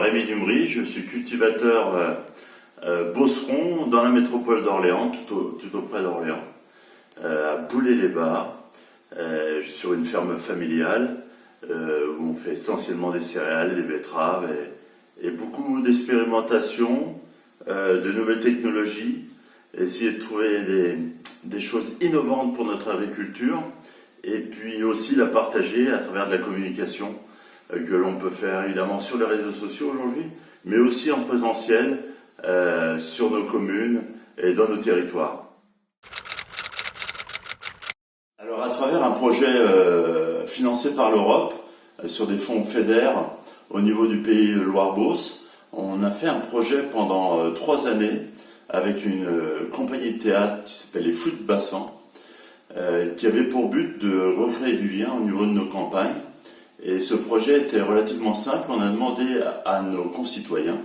Rémi Dumry, je suis cultivateur bosseron dans la métropole d'Orléans, tout auprès d'Orléans, à Boulay-les-Bas, sur une ferme familiale où on fait essentiellement des céréales, des betteraves et beaucoup d'expérimentation, de nouvelles technologies, essayer de trouver des choses innovantes pour notre agriculture et puis aussi la partager à travers de la communication que l'on peut faire évidemment sur les réseaux sociaux aujourd'hui, mais aussi en présentiel sur nos communes et dans nos territoires. Alors à travers un projet financé par l'Europe sur des fonds FEDER au niveau du pays Loire-Beauce, on a fait un projet pendant 3 années avec une compagnie de théâtre qui s'appelle les Fous de Bassan, qui avait pour but de recréer du lien au niveau de nos campagnes. Et ce projet était relativement simple. On a demandé à nos concitoyens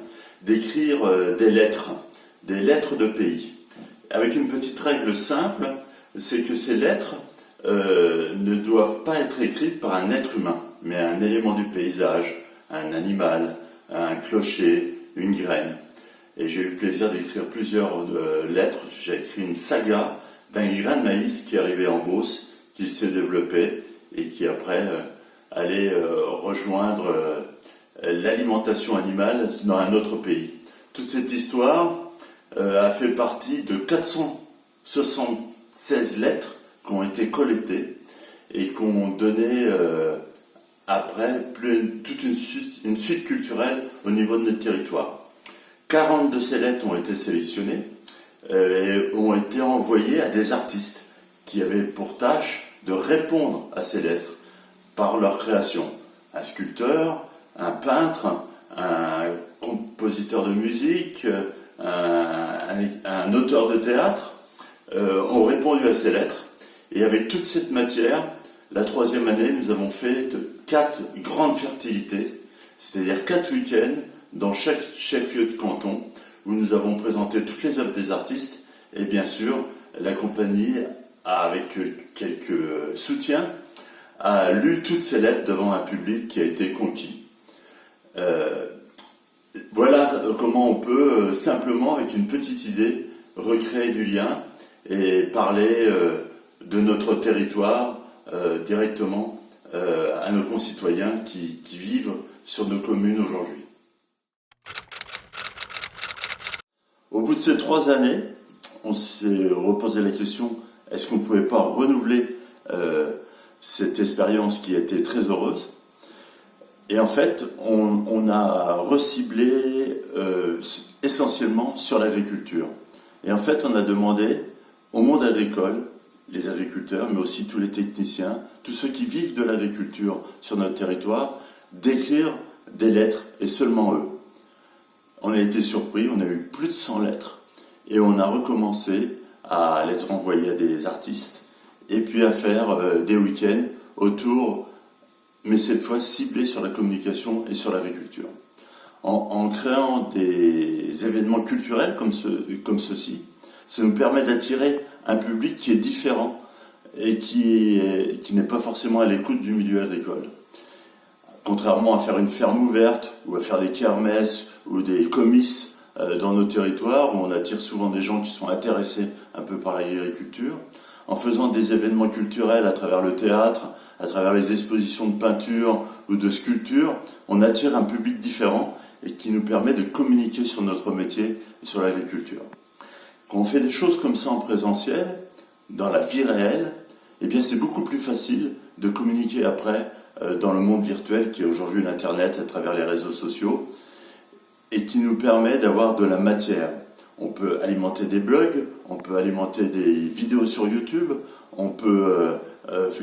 d'écrire des lettres de pays. Avec une petite règle simple, c'est que ces lettres ne doivent pas être écrites par un être humain, mais un élément du paysage, un animal, un clocher, une graine. Et j'ai eu le plaisir d'écrire plusieurs lettres. J'ai écrit une saga d'un grain de maïs qui arrivait en Beauce, qui s'est développé et qui après allait rejoindre l'alimentation animale dans un autre pays. Toute cette histoire a fait partie de 476 lettres qui ont été collectées et qui ont donné après toute une suite culturelle au niveau de notre territoire. 40 de ces lettres ont été sélectionnées et ont été envoyées à des artistes qui avaient pour tâche de répondre à ces lettres par leur création. Un sculpteur, un peintre, un compositeur de musique, un auteur de théâtre ont répondu à ces lettres. Et avec toute cette matière, la 3e année, nous avons fait 4 grandes fertilités, c'est-à-dire 4 week-ends dans chaque chef-lieu de canton, où nous avons présenté toutes les œuvres des artistes, et bien sûr, la compagnie, avec quelques soutiens, a lu toutes ces lettres devant un public qui a été conquis. Voilà comment on peut simplement, avec une petite idée, recréer du lien et parler de notre territoire directement à nos concitoyens qui vivent sur nos communes aujourd'hui. Au bout de ces 3 années, on s'est reposé la question, est-ce qu'on ne pouvait pas renouveler cette expérience qui a été très heureuse? Et en fait, on a reciblé essentiellement sur l'agriculture. Et en fait, on a demandé au monde agricole, les agriculteurs, mais aussi tous les techniciens, tous ceux qui vivent de l'agriculture sur notre territoire, d'écrire des lettres, et seulement eux. On a été surpris, on a eu plus de 100 lettres, et on a recommencé à les renvoyer à des artistes, et puis à faire des week-ends autour, mais cette fois ciblés sur la communication et sur l'agriculture. En créant des événements culturels comme ceci, ça nous permet d'attirer un public qui est différent et qui n'est pas forcément à l'écoute du milieu agricole. Contrairement à faire une ferme ouverte ou à faire des kermesses ou des comices dans nos territoires où on attire souvent des gens qui sont intéressés un peu par l'agriculture, en faisant des événements culturels à travers le théâtre, à travers les expositions de peinture ou de sculpture, on attire un public différent et qui nous permet de communiquer sur notre métier et sur l'agriculture. Quand on fait des choses comme ça en présentiel, dans la vie réelle, eh bien c'est beaucoup plus facile de communiquer après dans le monde virtuel qui est aujourd'hui l'Internet à travers les réseaux sociaux et qui nous permet d'avoir de la matière. On peut alimenter des blogs, on peut alimenter des vidéos sur YouTube, on peut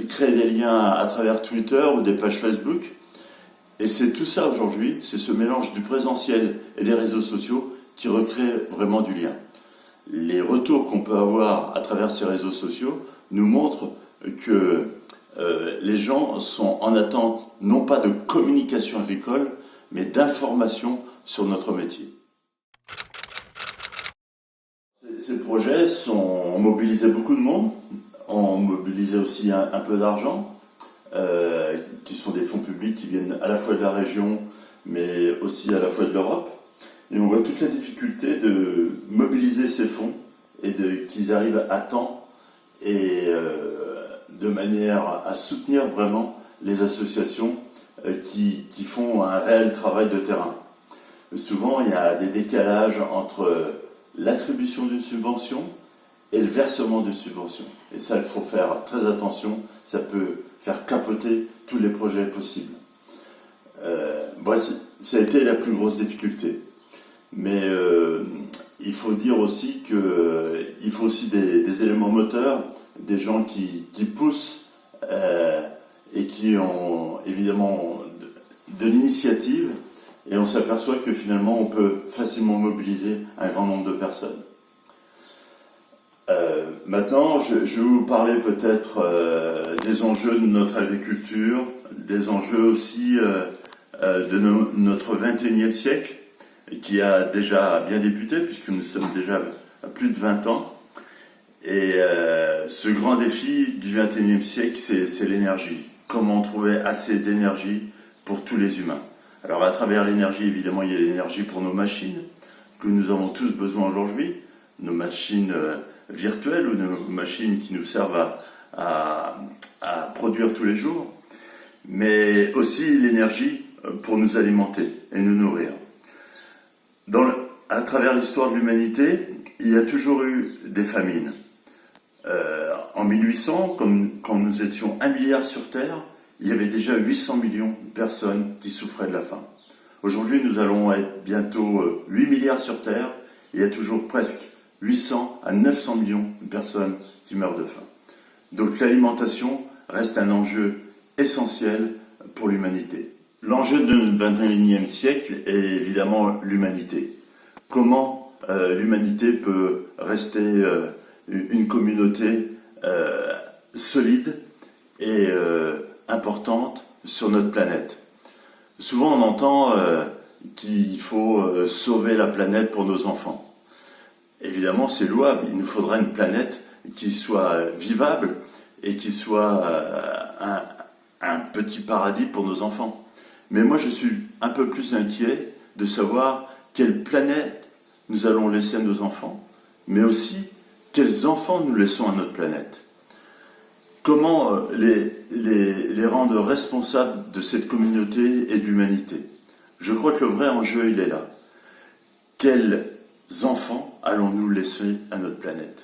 créer des liens à travers Twitter ou des pages Facebook. Et c'est tout ça aujourd'hui, c'est ce mélange du présentiel et des réseaux sociaux qui recrée vraiment du lien. Les retours qu'on peut avoir à travers ces réseaux sociaux nous montrent que les gens sont en attente non pas de communication agricole, mais d'information sur notre métier. Ces projets ont mobilisé beaucoup de monde, ont mobilisé aussi un peu d'argent, qui sont des fonds publics qui viennent à la fois de la région mais aussi à la fois de l'Europe. Et on voit toute la difficulté de mobiliser ces fonds et qu'ils arrivent à temps et de manière à soutenir vraiment les associations qui font un réel travail de terrain. Souvent, il y a des décalages entre l'attribution d'une subvention et le versement d'une subvention. Et ça, il faut faire très attention, ça peut faire capoter tous les projets possibles. Ça a été la plus grosse difficulté. Mais il faut dire aussi qu'il faut aussi des éléments moteurs, des gens qui poussent et qui ont évidemment de l'initiative, et on s'aperçoit que finalement on peut facilement mobiliser un grand nombre de personnes. Maintenant, je vais vous parler peut-être des enjeux de notre agriculture, des enjeux aussi de notre 21e siècle, qui a déjà bien débuté, puisque nous sommes déjà à plus de 20 ans. Et ce grand défi du 21e siècle, c'est l'énergie. Comment trouver assez d'énergie pour tous les humains. Alors à travers l'énergie, évidemment, il y a l'énergie pour nos machines, que nous avons tous besoin aujourd'hui, nos machines virtuelles ou nos machines qui nous servent à produire tous les jours, mais aussi l'énergie pour nous alimenter et nous nourrir. À travers l'histoire de l'humanité, il y a toujours eu des famines. En 1800, quand nous étions 1 milliard sur Terre, il y avait déjà 800 millions de personnes qui souffraient de la faim. Aujourd'hui, nous allons être bientôt 8 milliards sur Terre, et il y a toujours presque 800 à 900 millions de personnes qui meurent de faim. Donc l'alimentation reste un enjeu essentiel pour l'humanité. L'enjeu du 21e siècle est évidemment l'humanité. Comment l'humanité peut rester une communauté solide et importante sur notre planète. Souvent on entend qu'il faut sauver la planète pour nos enfants. Évidemment c'est louable, il nous faudra une planète qui soit vivable et qui soit un petit paradis pour nos enfants. Mais moi je suis un peu plus inquiet de savoir quelle planète nous allons laisser à nos enfants, mais aussi quels enfants nous laissons à notre planète. Comment les rendre responsables de cette communauté et de l'humanité? Je crois que le vrai enjeu, il est là. Quels enfants allons-nous laisser à notre planète?